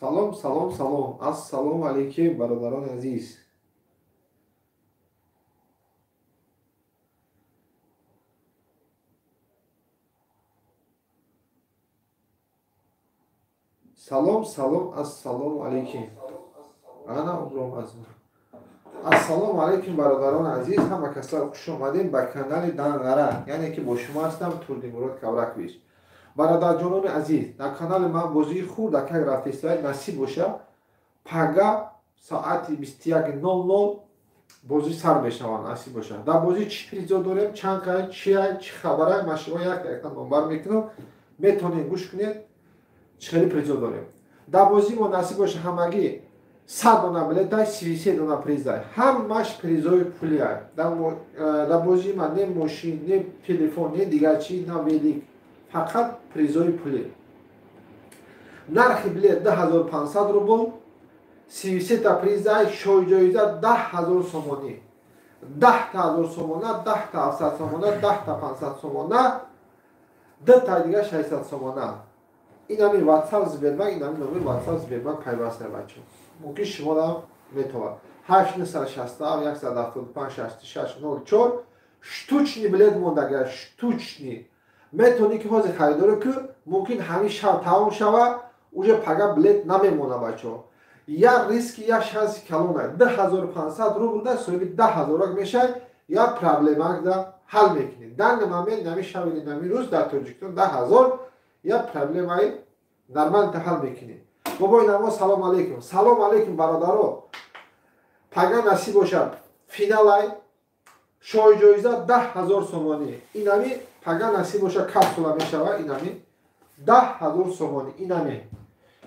Salom, salom, salom. Assalomu alaykum, barodaron aziz. Salom, salom, assalomu alaykum. Ana umrom azim. Assalomu alaykum, barodaron aziz. Hamma kaslar xush omadin ba kanali Dang'ara. Ya'ni ki bo shuma hastam Turdimurod Kavrakvish. Бародарҷонони азиз, дар канали ман бозии хурд як рафтесаи насиб боша, пага соати 21:00 бозӣ сар мешавад насиб боша. Дар бозӣ чӣ призо дорем, чанд қайд, чӣ хабарай, ман шумо як номбар мекунам, метавонед гӯш кунед чӣ хели призо дорем. Дар бозӣ мо насиб боша ҳамагӣ 100 дона билетай, 33 дона призай. Ҳамаш призои пулиай. Дар бозии ман не мошин, не телефон, не дигар чиз, не велик. Фақат призои пулӣ. Нархи билет 2500 рубл, 33 та призай, шоиҷоиза 10,000 сомонӣ. 10,000 сомона, 10,700 сомона, 10,500 сомона, 2 та дига 600 сомона. Инами WhatsApp Сбербанк, инами номер WhatsApp Сбербанк пайваст мебачо. Мумкин шумода метавад. 860 175 66 04 штучни билет мондага, штучни. Метони ки ҳозир харидоре ки мумкин ҳамин шаб тамом шава, уже пага билет намемона бачо. Як риски, як шанси калона. 2500 рубл да соҳиби 10,000 мешай, як проблема да ҳал мекунед. Дар момент нами шаб или нами рӯз дар Тоҷикистон 10,000 як проблемаи нормал да ҳал мекунед. Бобои намо салом алейкум. Салом алейкум бародаро. Пага насиб бошад. Финалай шоиҷоиза 10,000 сомонӣ. Инами пага насиб боша капсула мешава, инами 10,000 сомонӣ. Инами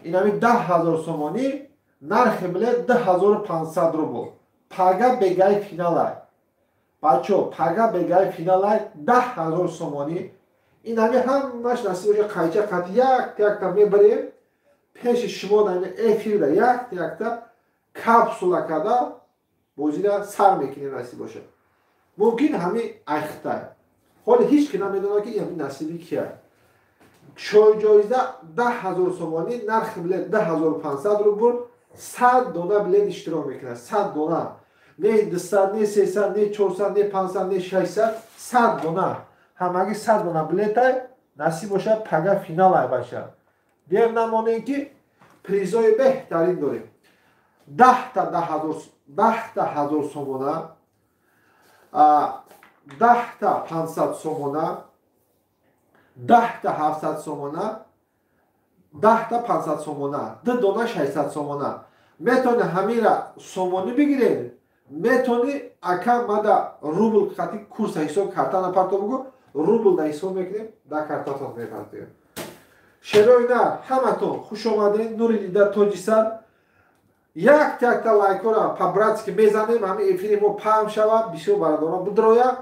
10,000 сомонӣ, нархи билет 2500 рубл. Пага бегай финалай. Бачо, пага бегай финалай 10,000 сомонӣ. Инами ҳамаш насиб боша қайча қат як мебарем. Пеши шумо дар эфирда як капсула када бозира сар мекунем насиб боша. Мумкин ҳамин айхтай. Холи ҳеч ки намедонад ки ин насиби кия. Шоиҷоиза 10,000 сомонӣ, нархи билет 2500 рубл, 100 дона билет иштирок мекунад. 100 дона. Не 200, не 300, не 400, не 500, не 600, 100 дона. Ҳамагӣ 100 дона билетай насиб бошад пага финалай баша. Дер намонем ки призои беҳтарин дорем. 10 та 10,000 сомона, 10 та 500 сомона, 10 та 700 сомона, 10 та 500 сомона, 2 дона 600 сомона. Метони ҳамира сомонӣ бигиред. Метони ака мада рубл хати курса ҳисоб карта напарто бугу, рубл да ҳисоб мекунем, да картатон мепартем. Шерои нар, ҳаматон хуш омадед. Нури дида Тоҷисар. Якта лайкора по-братски мезанем, ҳамин эфири мо паҳм шава, бисёр бародарон бидроя.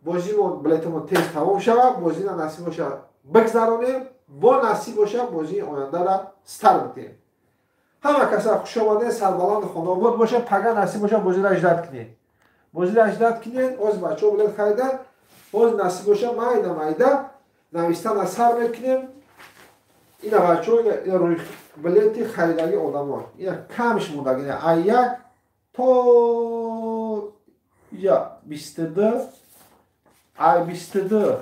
Бозимо билетимо тез тамом шава, бозина насиб боша бигзаронем, бо насиб боша бозии ояндара стар битем. Ҳама каса хуш омадед, сарбаланди хонобод боша, пага насиб боша бозира аҷдад кунед. Бозира аҷдад кунед, ҳозир бачаҳо билет харидан, ҳозир насиб боша майда навистана сар мекунем. Ина бачаҳо рӯи билети харидаги одамон. Ина камш мондагӣ, ай як то я 22, ай 22,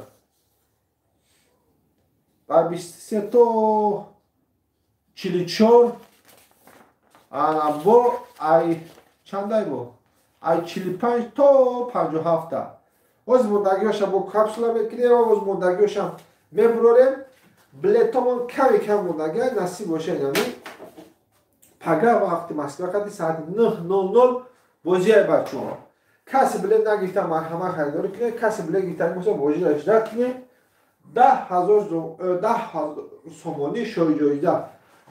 ай 23 то 44, ана бо ай чандай бо? Ай 45 то 57. Ҳозир мондагиҳоша бо капсула мекунем, ҳозир мондагиҳоша мебурорем. Билетомон кам мондагӣ насиб боша инами пага вақти масбақати соати 9:00 бозиай бачаҳо. Каси билет нагирифта марҳама харидорӣ кунед, каси билет гирифта боса бозиро аҷдад кунед. 10,000 сомонӣ шоиҷоиза,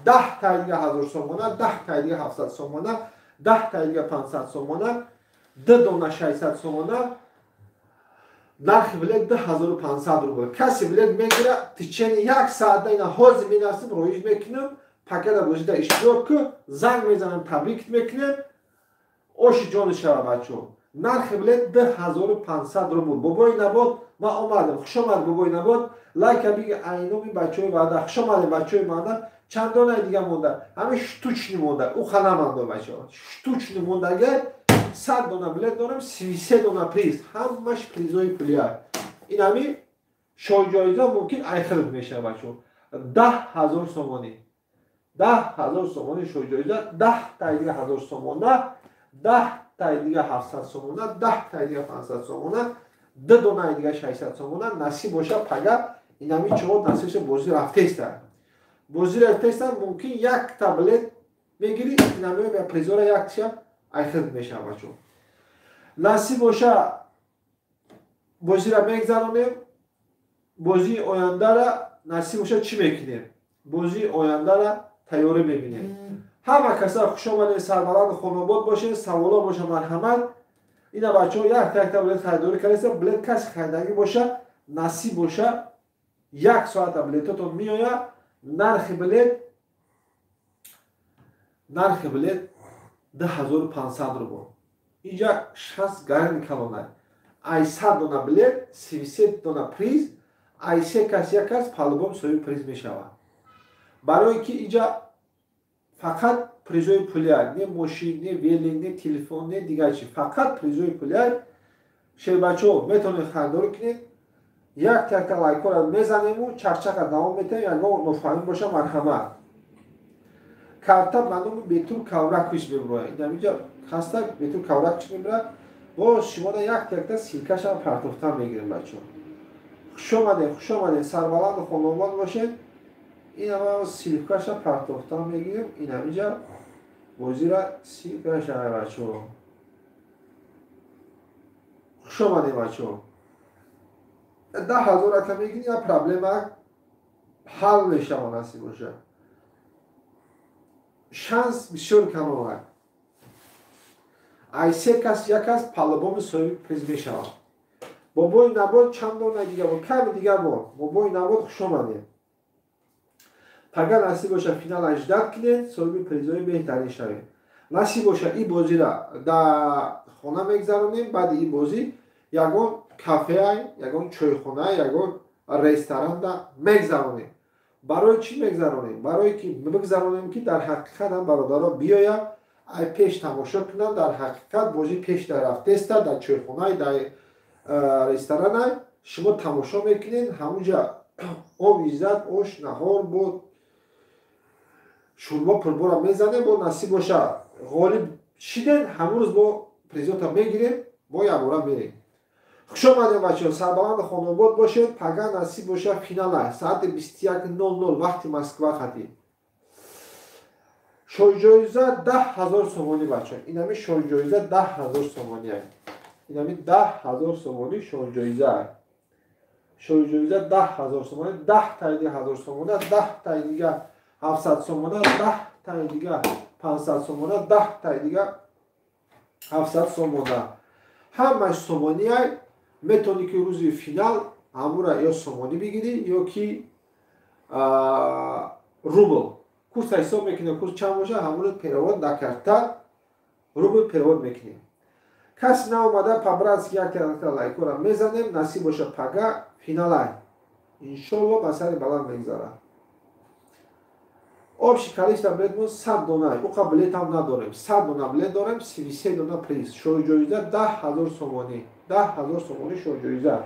10 та дига 1000 сомона, 10 та дига 700 сомона, 10 та дига 500 сомона, 2 дона 600 сомона. Нархи билет 2500 рубл. Каси билет мегира тичени 1 саат ина ҳозир менасиб роиҷ мекунам, пакета бозида иштирок ку, занг мезанам, табрик мекунем. Оши ҷони шава бачаҳо. Нархи билет 2500 рубл. Бобои Набод, ман омадам. Хуш омад бобои Набод. Лайка биги айноми бачаҳои ваъда. Хуш омадед бачаҳои манда. چندانه دیگه مونده همه شتوچنی مونده او خانمانده بچه ها شتوچنی مونده اگر 100 دونه بلیت دارم 33 دونه پریز همش پریزای پولی هست این همی شای جایزه ممکن ایخلت میشه بچه ها 10,000 سومانی 10,000 سومانی شای جایزه 10 تای دیگه 1000 سومانه 10 تای دیگه 700 سومانه 10 تای دیگه 500 سومانه 2 دونه دیگه 600 سومانه نصیب باشه پگه این همی چهار نصیبش بازی رفته است بازی رفته است ممکن یک تبلت میگیری این همی به پریزور یک تیشه ایخلت میشه بچه ها نصیب باشه بازی را میگذرانیم بازی آینده را نصیب باشه چی میکنیم بازی آینده را تیاری میبینیم همه کسا خوش آمدید سربلند خانواد باشه سوالا باشه مرحمت اینا بچه ها یک تا بلیت خریداری کردید بلیت کسی خریدگی باشه نصیب باشه یک ساعت بلیتتون میآید نرخ بلیت 10,500 روبل اینجا شخص گرم کلانه ای 100 دونه بلیت 33 دونه پریز ای سه کس یک کس پالوبام سوی پریز می شود برای که اینجا فقط پریزوی پولی هست نه ماشین نه ویلینگ نه تلفن نه دیگه چی فقط پریزوی پولی هست شیر بچه ها میتونید خریداری کنید یک تک لایک را میزنیم و چک دوام میتونیم یک نفهمین باشه مرحمت کارتا مردم بیتور کاورک پیش میبره اینجا خسته بیتور کاورک پیش میبره باز شما دا یک تک سیلکش هم پرتوفتن میگیریم بچه ها خوش آمده سربلند خانواد باشه این همه سیلکش هم پرتوفتن میگیریم این همینجا بازی را سیلکش هم بچه ها خوش آمده بچه ها 10,000 که میگیریم یا پرابلم حل میشه و نصیب باشه شانس بسیار کم آمد ای سه کس یک کس پالوبام سوی پریز می شود با بای نبود چند دونه دیگه بود کم دیگه بود با بای نبود خوش آمده پگه نصیب باشه فینال 18 کنید سوی پریزهای بهترین شوید نصیب باشه این بازی را در خانه میگذرونیم بعد این بازی یگون کافه یگون چایخانه یگون رستوران را میگذرونیم برای چی میگذرونیم؟ برای که بگذرونیم که در حقیقت هم برادرها بیاید ای پیش تماشا کنند در حقیقت بازی پیش در رفته است در چایخانه در رستوران شما تماشا میکنید همونجا آب عزت آش نهار بود شوربا پربارا میزنه با نصیب باشه غالب شیدن همون روز با پریزوتا میگیریم با یک باره میریم خوش آمده بچه ها سربلند خانواد باشید پگه نصیب باشه فینال است ساعت 21:00 وقت مسکو خطی شای جایزه 10,000 سومانی بچه ها این همی شای جایزه 10,000 سومانی هست این همی 10,000 سومانی شای جایزه هست شای جایزه 10,000 سومانی 10 تای دیگه 1000 سومانه 10 تای دیگه 700 سومانه 10 تای دیگه 500 سومانه 10 تای دیگه 700 سومانه همش سومانی هست میتونی که روزی فینال همون را یا سومانی بگیری یا که روبل کورس حساب میکنه کورس چند باشه همون را پیرواد نکرده روبل پیرواد میکنیم کسی ناومده پبرز یک لایک را میزنیم نصیب باشه پگه فینال هست انشالله بسر بلند میگذاره آبشی کلیش در بلیت 100 دونه او بلیت هم نداریم 100 دونه بلیت داریم 33 دونه پریز شای جایزه 10,000 سومانی 10,000 سومانی شای جایزه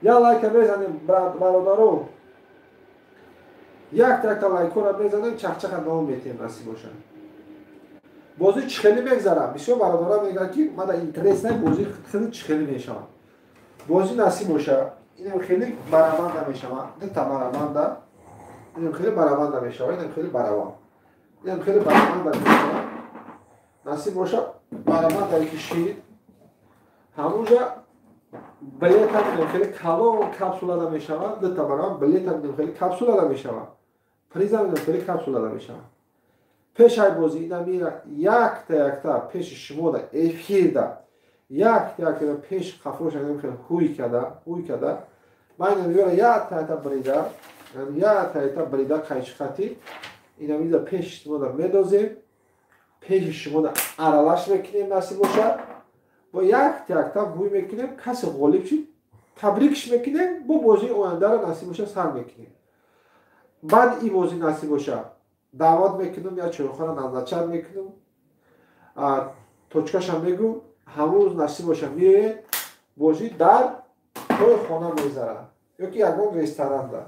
یا لایک میزنیم برادرو یک تک لایک را میزنیم چک دوام میتیم نصیب باشه بازی چخیلی میگذره بسیار برادرها میگن که من در اینترنت نه بازی خیلی چخیلی میشه بازی نصیب باشه اینم خیلی برابند میشه نه تا برابند اینم خیلی برابند میشه اینم خیلی برابند اینم خیلی برابند میشه نصیب باشه برابند در کشید همونجا بلیت هم خیلی کلا و کپسول داده میشه نه تا برابند بلیت هم خیلی کپسول داده میشه پریز هم خیلی کپسول داده میشه پیش های بازی اینا میره یک تا پیش شما دا افیر دا یک تا پیش خفروش هم خیلی هوی کرده من میگم یک تا بریده یک تا بریده قیش خطی اینا میره پیش شما دا میدازیم پیش شما دا عرالش میکنیم نصیب باشه با یک تا هوی میکنیم کسی غالب شد تبریکش میکنیم با بازی آینده را نصیب باشه سر میکنیم بعد این بازی نصیب باشه даъват мекунам я чойхона назарчар мекунам точкаша мегӯ ҳамон рӯз насиб боша мие бозӣ дар тои хона мезарад ёки ягон ресторанда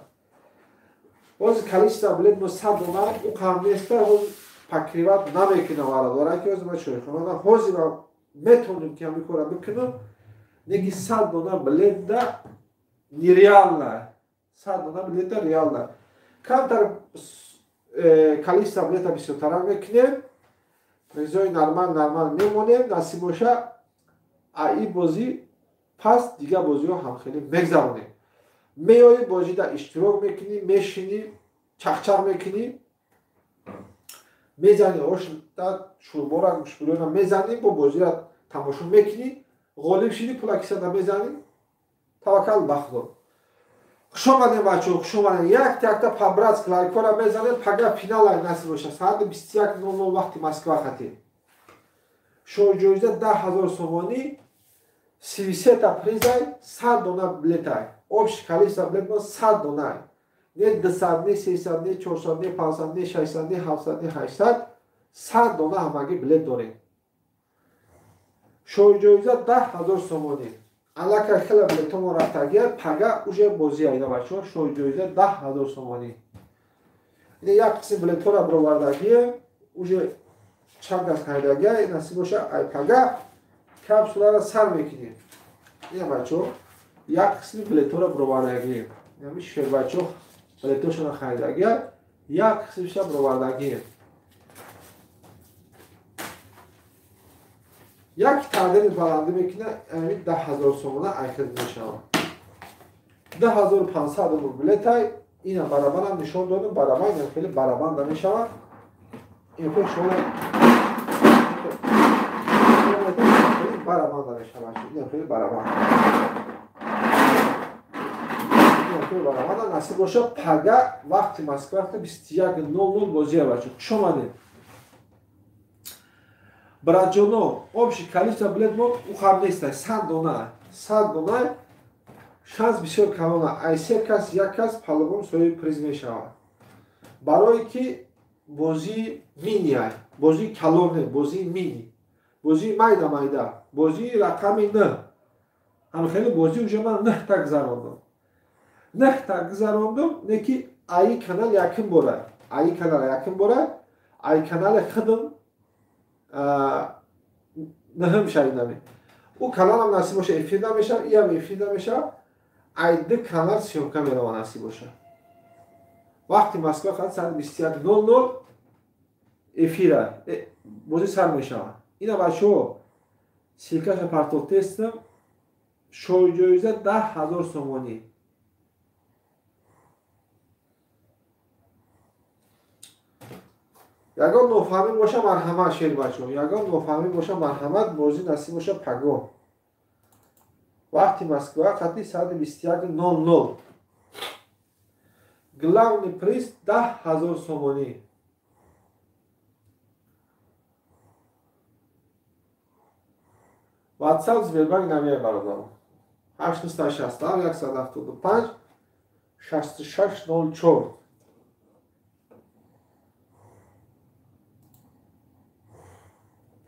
ҳозир количество билет мо 100 дона у қам неста ҳозир покриват намекунам варадора ки ҳозир ма чойхона ҳозир метавонем ки ҳамин кора бикунам неки 100 дона билета нереально 100 дона билета реально камтар количество билета бисёртара мекунем мизои нормал мемонем насиб боша ин бозӣ пас дигар бозиҳо ҳам хеле мегзаронем меои бозида иштирок мекунӣ мешинӣ чақчақ мекунӣ мезанӣ ошта шурбора гӯшбурёна мезанӣ бо бозира тамошо мекунӣ ғолиб шидӣ пула кисада мезанӣ таваккал ба худо хушомадем бачаҳо хушомадем якта по-братски лайкора мезанем пага финалай насиб боша соати 21:00 вақти Москва хатем шоҳиҷоиза 10,000 сомонӣ 33 призай 100 дона билетай общий количество билет 100 донай не 200 не 300 не 400 не 500 не 600 не 700 не 800 100 дона ҳамагӣ билет дорем шоҳиҷоиза 10,000 сомонӣ аллакай хела билетомо рафтагия пага уже бозӣ айда бачаҳо шоҳиҷоиза 10,000 сомонӣ ин як қисм билетҳоро бировардагия уже чандас хайдагия насиб боша ай пага капсуларо сар мекунем ин бачаҳо як қисми билетҳоро бировардагия яъни шербачаҳо билетҳошона хайдагия як қисмиша бировардагия як тағдири баландӣ мекуна 10,000 сомона айхид мешавад 10,500 билетай ина барабанам нишон додам барабан ин хеле барабанда мешавад ин шола барабанда мешавад ин хеле барабанда барабанда насиб боша пага вақти Москва 21:00 бозия бача хушомадем братҷоно общий количество билет мо ухам нестай 100 дона шанс бисёр калона ай се кас як кас палубон соҳиби приз мешавад барое ки бозии мини ай бозии калон не бозии мини бозии майда бозии рақами 9 ҳамхеле бозӣ уже ман 9 та гузарондум неки аи канал якин бора аи канали хидм наҳм шайдаме у каналам насиб боша эфир намешав иам эфир намешав ай ду канал сёмка мерава насиб боша вақти Москва хат саати 21:00 эфира бозӣ сар мешавад ина бачаҳо силкаша партов тестам шоҳиҷоиза 10,000 сомонӣ ягон нофаҳмӣ боша марҳамат шер бачаҳо ягон нофаҳмӣ боша марҳамат бозӣ насиб боша пагон вақти Москва хати саати 21:00 главный приз 10,000 сомонӣ WhatsApp Сбербанк намияй бародарон 867 175 6604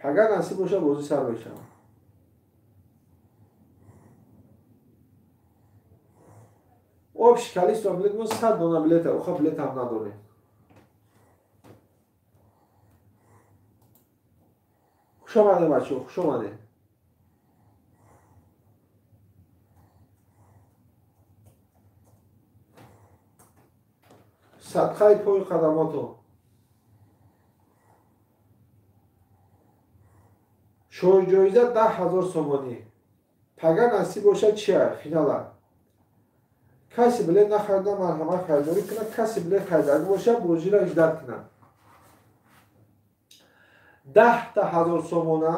пага насиб боша бозӣ сар мешавад общий количество билет мо 100 дона билета уха билет ҳам надорем хушомадем бачаҳо хушомадем садқаи пои қадамотон шоҳиҷоиза 10,000 сомонӣ пага насиб боша чия финала каси билет нахарида марҳамат харидорӣ кунад каси билет харидагӣ боша бозиро иҷдар кунад 10,000 сомона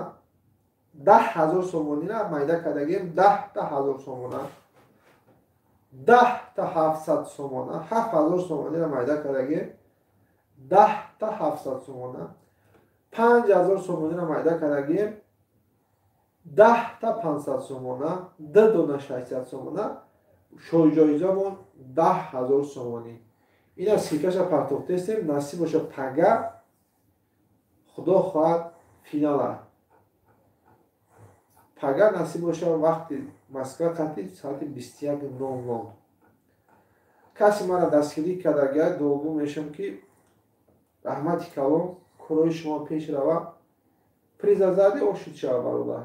10,000 сомонина майда кардагем 10,000 сомона 10,700 сомона 7,000 сомонира майда кардагем 10,700 сомона 5,000 сомонира майда кардагем 10,500 сомона 2 дона 600 сомона шоҳиҷоизамон 10,000 сомонӣ اینا سیکش پرتوختستیم نصیب باشه پگه خدا خواهد فینال پگه نصیب باشه وقتی مسکر قطعی ساعت 21:00 کسی مرا دستگیری کرده دوم میشم که رحمت کلام کروی شما پیش روا پریزا زده او شد شما برادر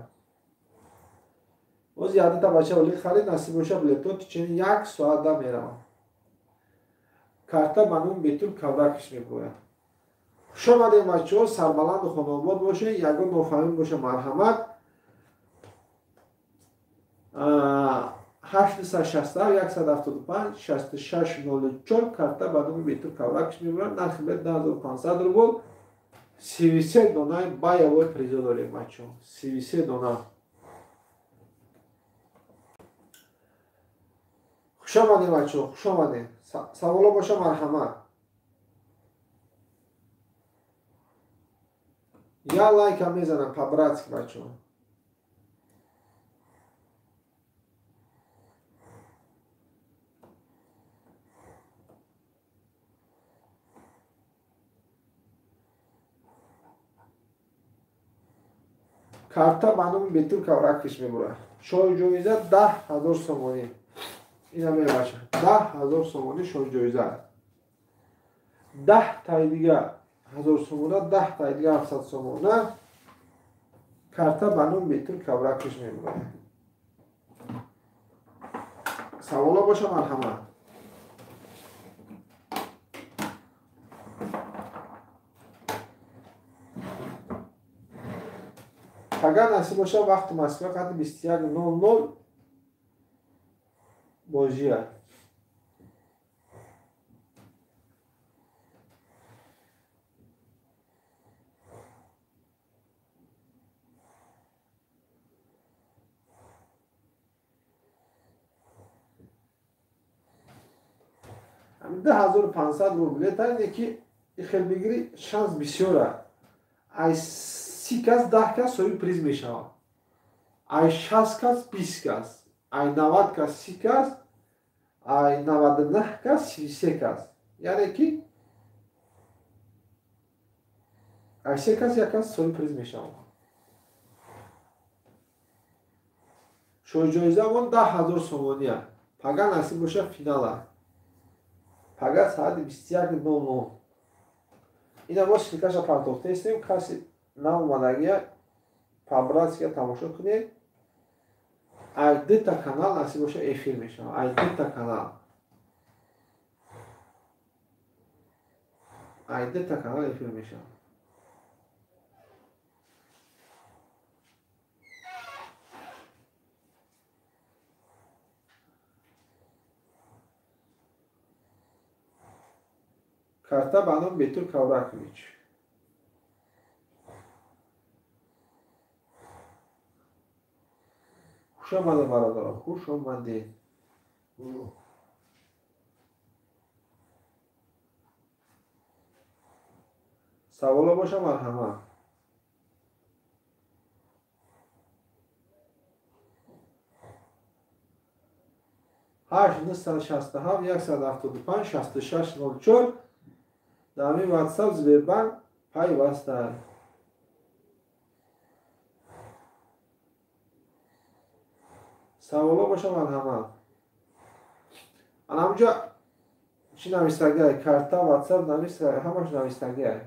او زیاده تا بچه ولی خرید نصیب باشه بلیتو چنین 1 ساعت دا میرم карта ба нум бетур кавракиш мегӯяд. Хуш омадед бачаҳо, сарбаланду хонобод бошед, ягон нофаҳмӣ боша марҳамат. 867-175-6604 карта ба нуми бетур кавракиш мегӯяд. Нархи билет 2500 рубл. 33 донаи баявои призо дорем бачаҳо. 33 дона. Хуш омадед бачаҳо, хуш омадед. Саволо боша марҳамат. Я лайка мезанам по-братски бачаҳо. карта ба нуми бетур кавракиш мебурад. Шоҳи ҷоиза 10,000 сомонӣ. Ина мебаша 10,000 сомонӣ шоҳи ҷоиза. 10 таи дига 1000 сомона, 10 таи дига 700 сомона. карта ба нуми бетур кавракиш мебурад. саволо боша марҳамат. агар насиб боша вақти Москва қадри 21:00 бозия. ҳамин 2500 рублета ине ки ихел бигири шанс бисёра. ай 30 кас 10 кас соҳиби приз мешавад. ай 60 кас 20 кас. ай 90 кас 30 кас. ай 99 кас 33 кас. яъне ки ай 3 кас 1 кас соҳиби приз мешавад. шоҳи ҷоизамон 10,000 сомония. пага насиб боша финала. пага соати 21:00. ина мо шилкаша партохтаистем. каси наомадагия по-братски тамошо кунед. ай дта канал насиб боша эфир мешавад. ай дта канал. ай дта канал эфир мешавад. карта ба нуми бетур кавракович. хуш омадед бародарон, хуш омадед. саволо боша марҳамат. ҳашт 967 175 6604 дар ҳамин ватсап Сбербанк пайвастад. саволо боша марҳамат. анамҷа чӣ навистагиай? карта ватсап навистагиай, ҳамаш навистагиай.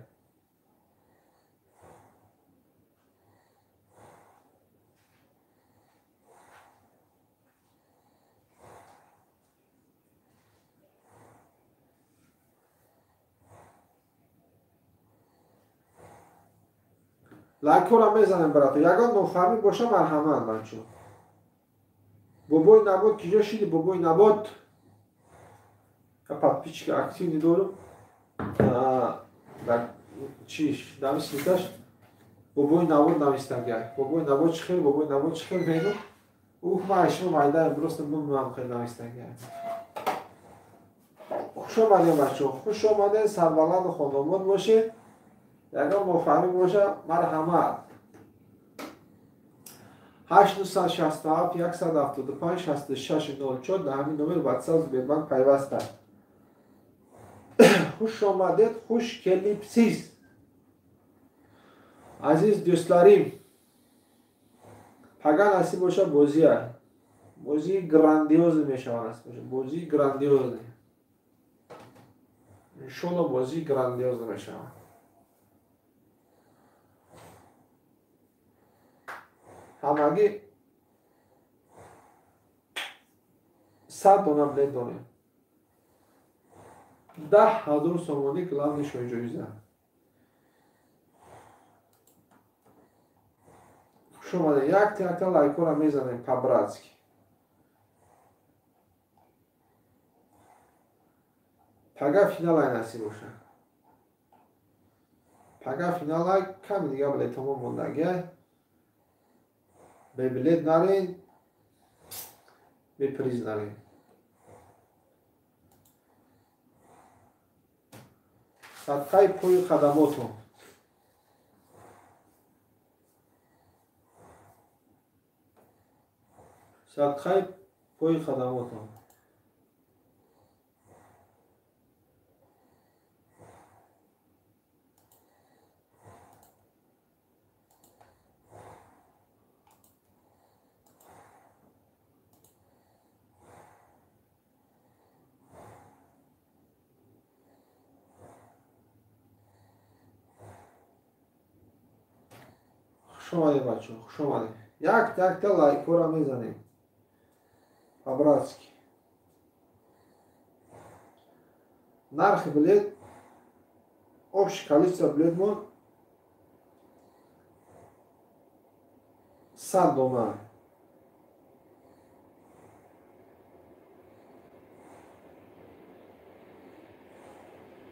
лайкора мезанем брато. ягон нофаҳмӣ боша марҳамат манчо. бобои набод киҷо шиди? бобои набод подписчика активни дорум. чиш навистикаш бобои набод навистагиай. бобои набод чӣ хел? бобои набод чӣ хел мену? ман майдаем просто бумам хел навистагиай. хуш омадед бачаҳо, хуш омадед. сарбаланду хонобод бошед. ягон нофаҳмӣ боша марҳамат. 867-175-6604 дар ҳамин номер ватсап Сбербанк пайваст аст. خوش آمدید، خوش کلیپسیز. عزیز دوستlarım, اگر نصیب باشه بازی گراندیوز میشود است باشه، بازی گراندیوز. انشالله بازی گراندیوز میشود. همگی 100 دانه بلد داریم. 10,000 سومانی کلان شوی جایزه. خوش آمده. یک تا لایک را میزنیم پابراتسکی. پگاه فینال های نصیب باشه. پگاه فینال های کمی دیگه بلد تمام موندگی. به بلد نرین، به پریز نرین. صدقه پوی خدماتون. صدقه پوی خدماتون. خوش آمدید بچه ها، خوش آمدید. یک تا لایک را میزنیم پابراتسکی. نرخ بلد общее количество بلد مون 100 دلار.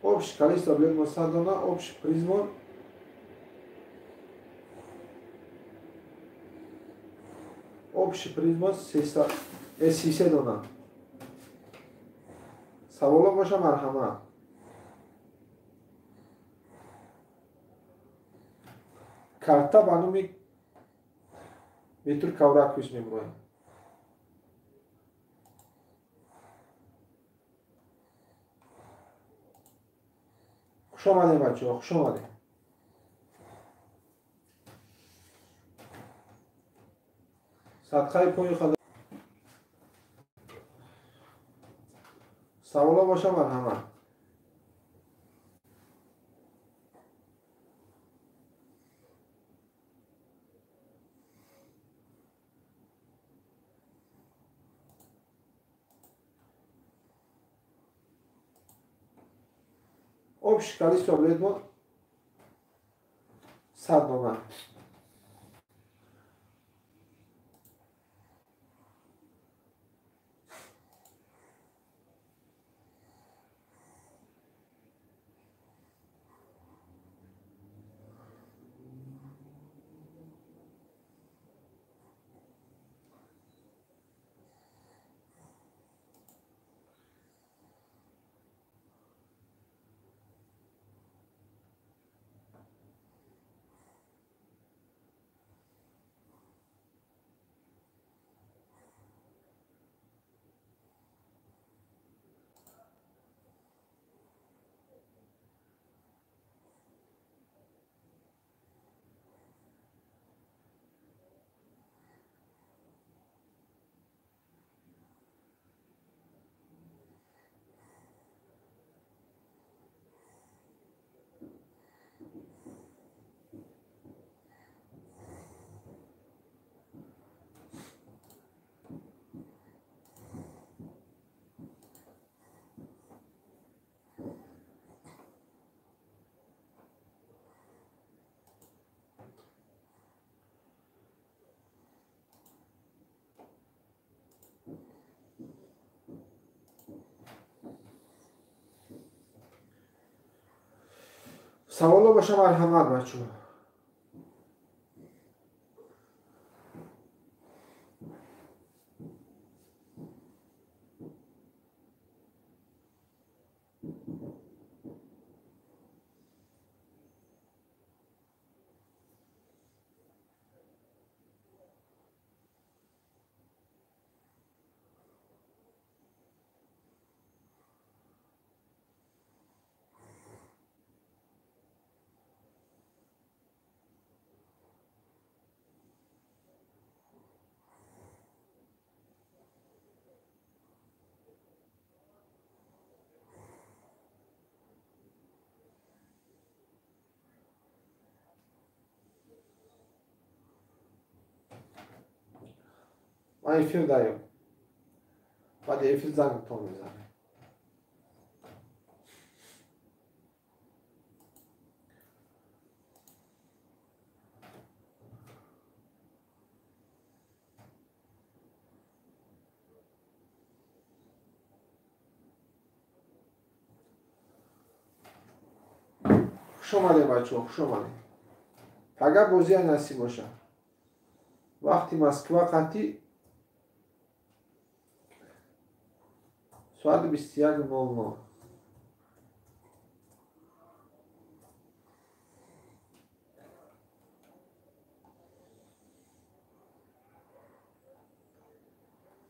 общее количество بلد مون 100 دلار. общий приз مون общий приз مون 300 دلار. سوالا باشه مرحمت. карта ба номи Митр Кавраквич меброем. خوش آمدید بچه ها، خوش آمدید. صدقه پای خدا. سوالا باشه مرحمت. общее количество بلد مون 100 دلار. سوالا باشه مرحمت بچه ها. من افیر داریم. بعد افیر زنگ تو میزنه. خوش اومده بچه ها، خوش اومده. اگر بازی نصیب باشه وقتی مسکوا قطعی ساعت 21:00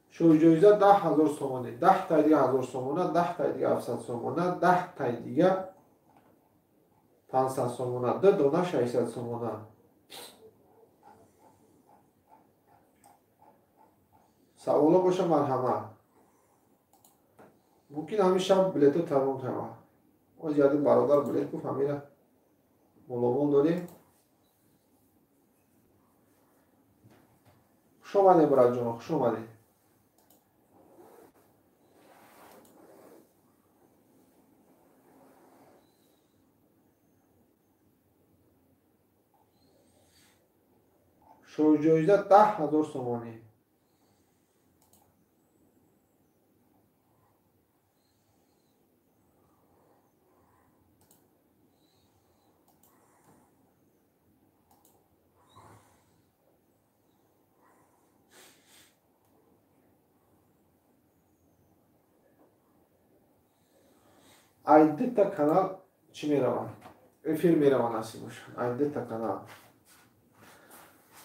شو جایزه 10,000 تومانه. 10 تا دیگه 1000 تومانه، 10 تا دیگه 700 تومانه، 10 تا دیگه 500 تومانه، 2 دونه 600 تومانه. سوالا باشه مرحمت. ممکن همین شب بلیتو تمام تمام. ما زیادی برادر بلیت گفت همیره مولامون داریم. خوش اومدی برای جان، خوش اومدی. شو جایزه 10,000 تومانی. Айдита канал чӣ меравад? Эфир меравад насиб боша. Айдита канал.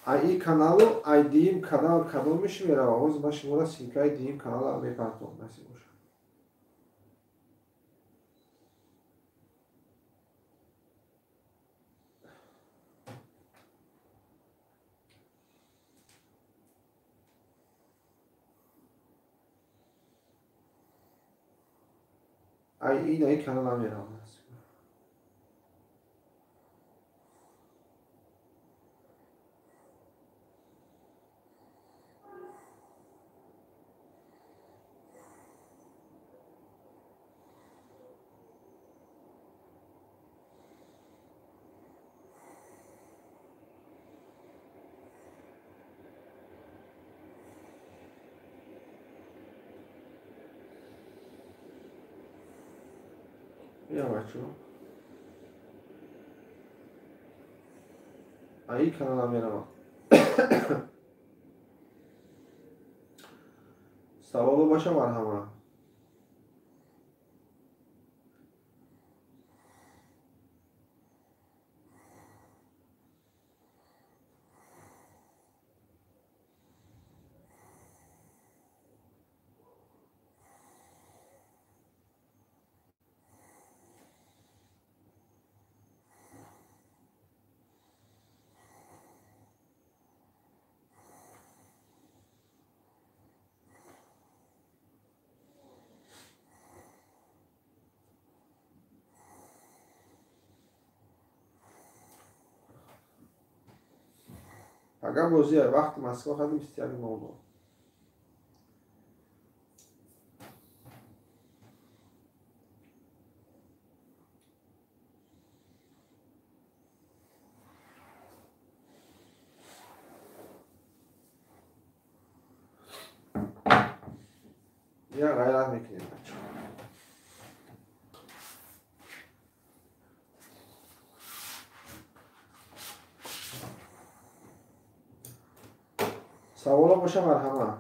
Ай каналу айдиим канал кадомиш меравад? Ҳозир ба шуморо синкаи диим канала мепартом насиб боша. Ай ин ай канала меравад насиб. Я бачо. Ай канала меравад. Саволо боша марҳамат. Агар бозӣ вақти Москва хадим 21:00. Я гайрат мекунем бачо. Савола боша марҳамат.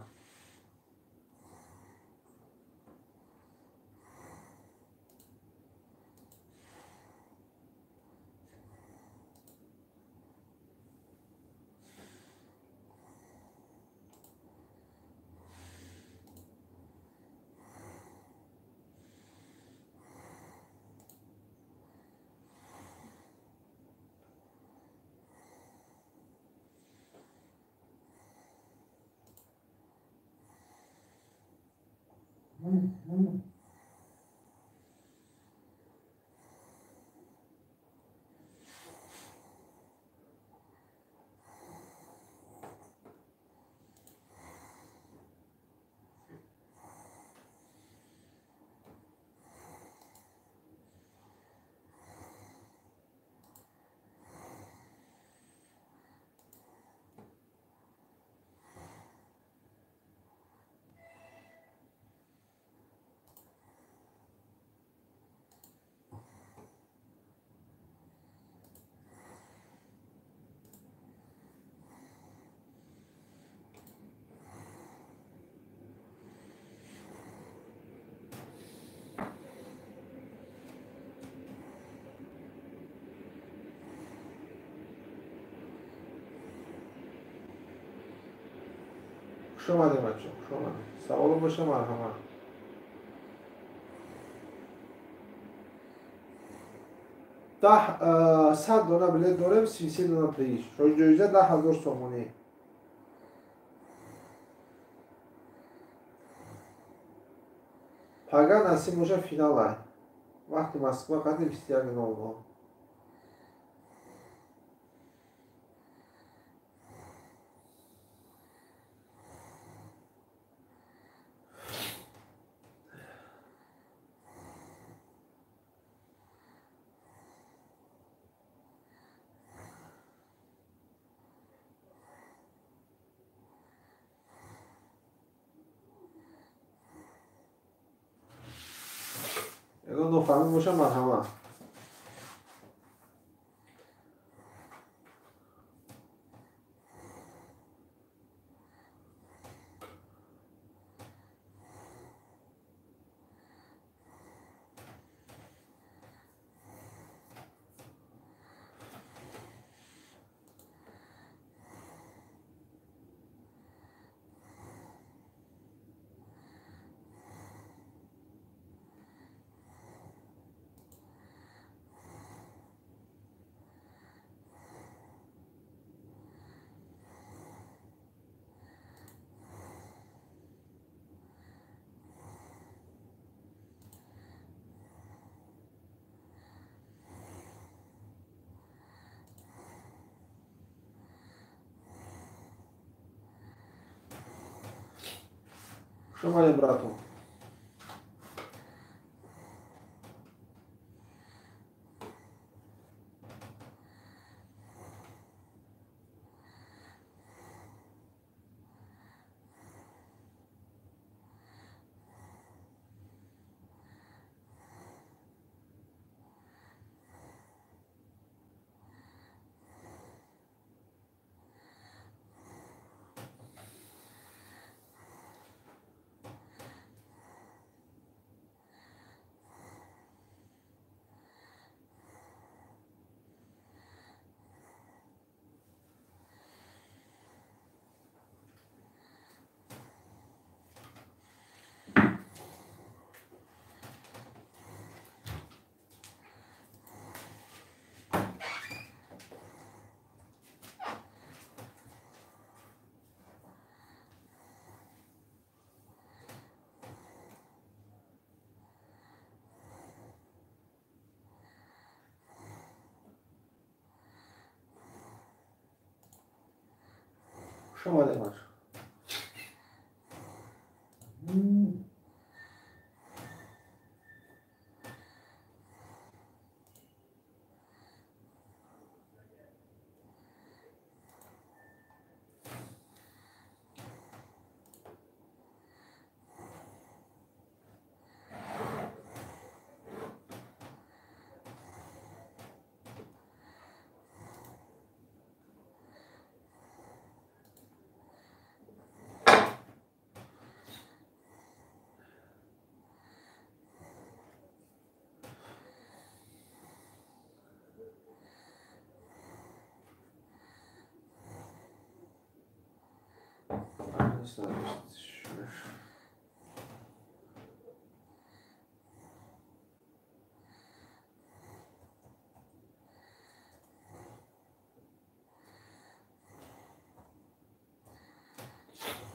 خوش آمدید بچه، خوش آمدید. سوال باشه مرحمت. 100 دانه بلیط داریم، 33 دانه پریش. جایزه 10,000 سومونی. اگر نصیب باشه فینال های. وقتی مسکو قدر 21:00. اگر نفهمید باشه مرحمت. خوش آمدید براتون. خوش آمدید بچه.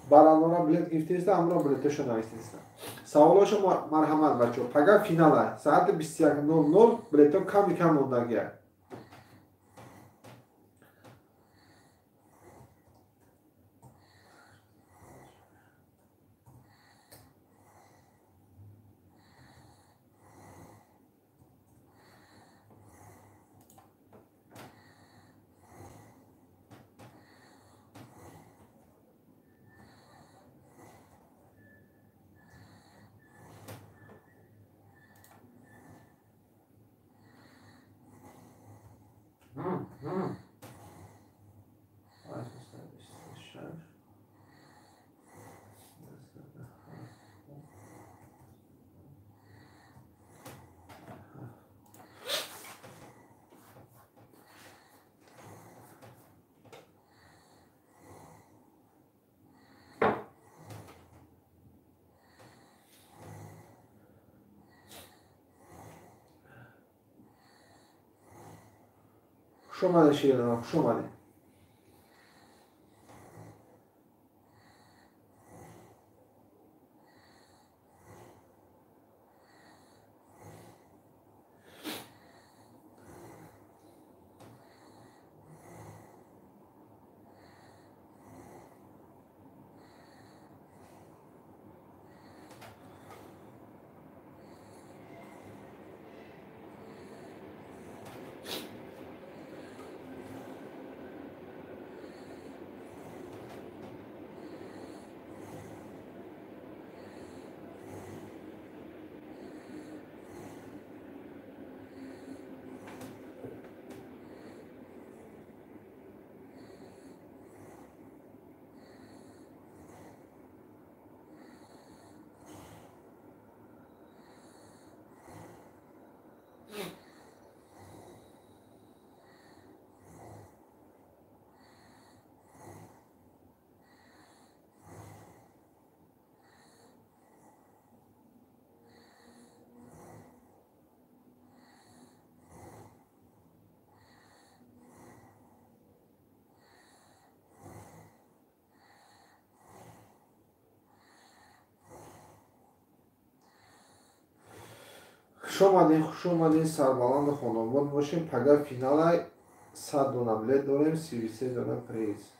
برندگان بلیط گرفتید امروز بلیطشون نایستید. سوالش مرحمت بچه. پگاه فینال ساعت 21:00 بلیط کمی کم موندگیه. خوش اومدین شیرین، خوش اومدین. خوش اومدین سربلند خانواده باشیم. پگاه فینال 100 دونم لید داریم، 33 دونم پریز.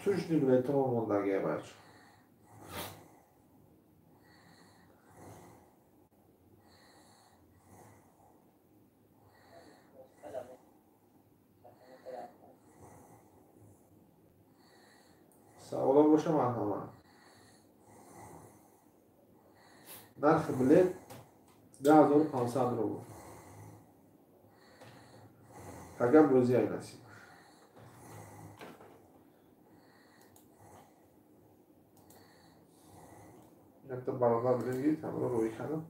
توش دیگه ما موندگیه بچه. سوالا باشه مرحبا. نرخ بلیت 10,500 رو بود. پگاه بروزی های نسیم. نکته برادر بلنگید همه رو روی کنم.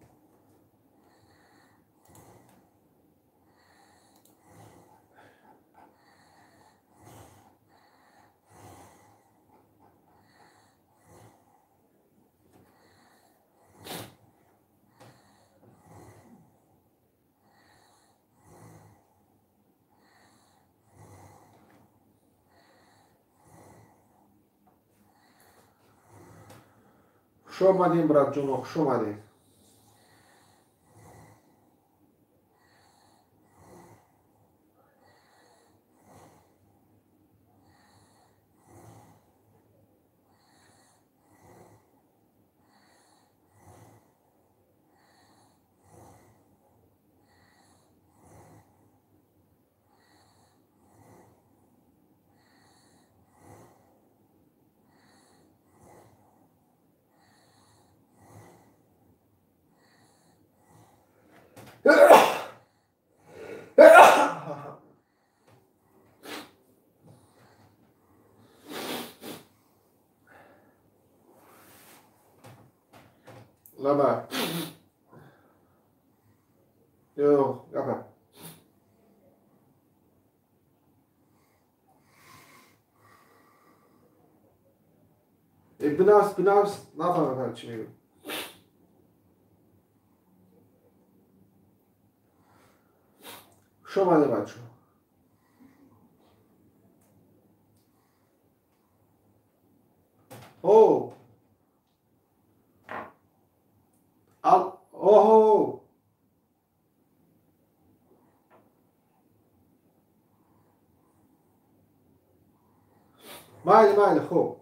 خوش اومدین برات جون، خوش اومدین. لبا يو لبا بنفس نفهمم چی میگم. خوش اومده بچه. اوه اوه مالی خوب.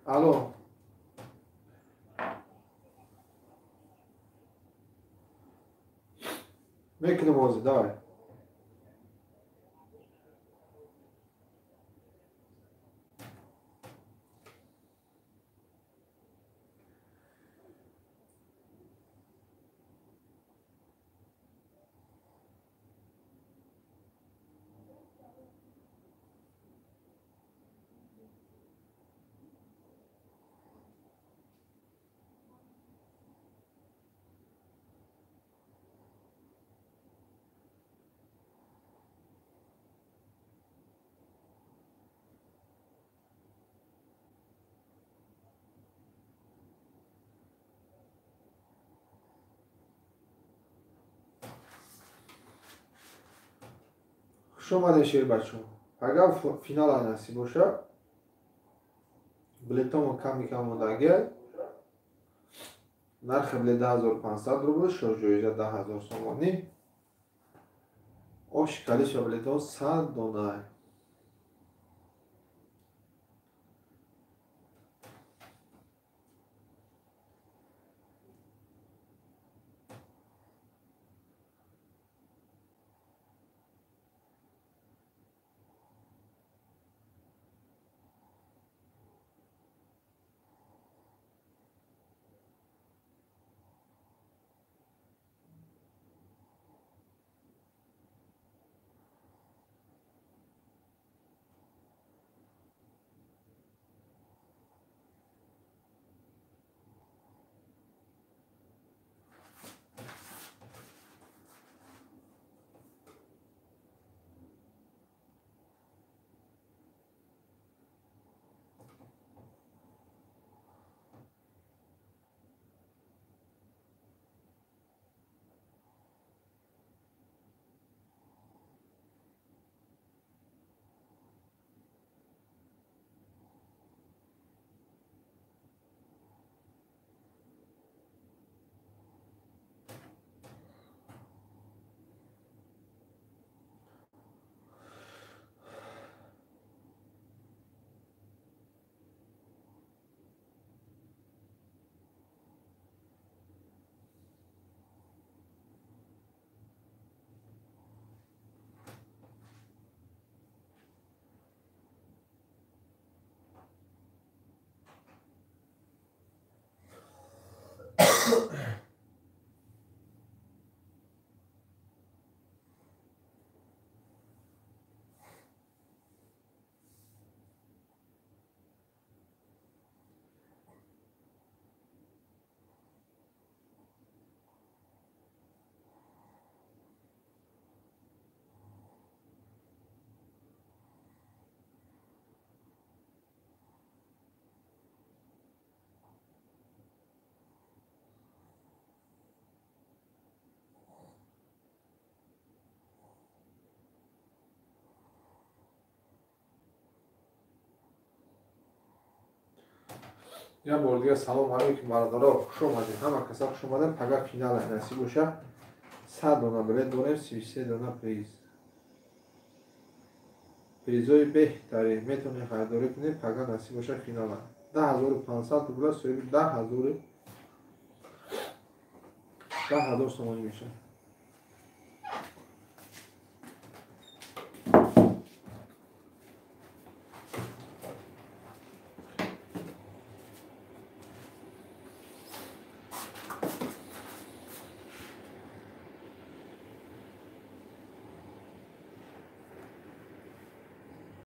الو میکنه موزه داره. خوش اومدین شیر بچه ها. اگر فینال نصیب باشه بلیتامو کم مونده. نرخ بلیت 10500 روبل، جایزه 10000 سومانی. آشکالیش بلیت ها 100 دانه. یا بار دیگه سلام علیکم برادرها. خوش اومدین. همه کسا خوش اومدین. اگر فینال نصیب باشه 100 دانه بلیت داریم. 33 دانه پریزای بهتری میتونید خریداری کنید. اگر نصیب باشه فینال 10500 روبل، 10000 سومانی میشه.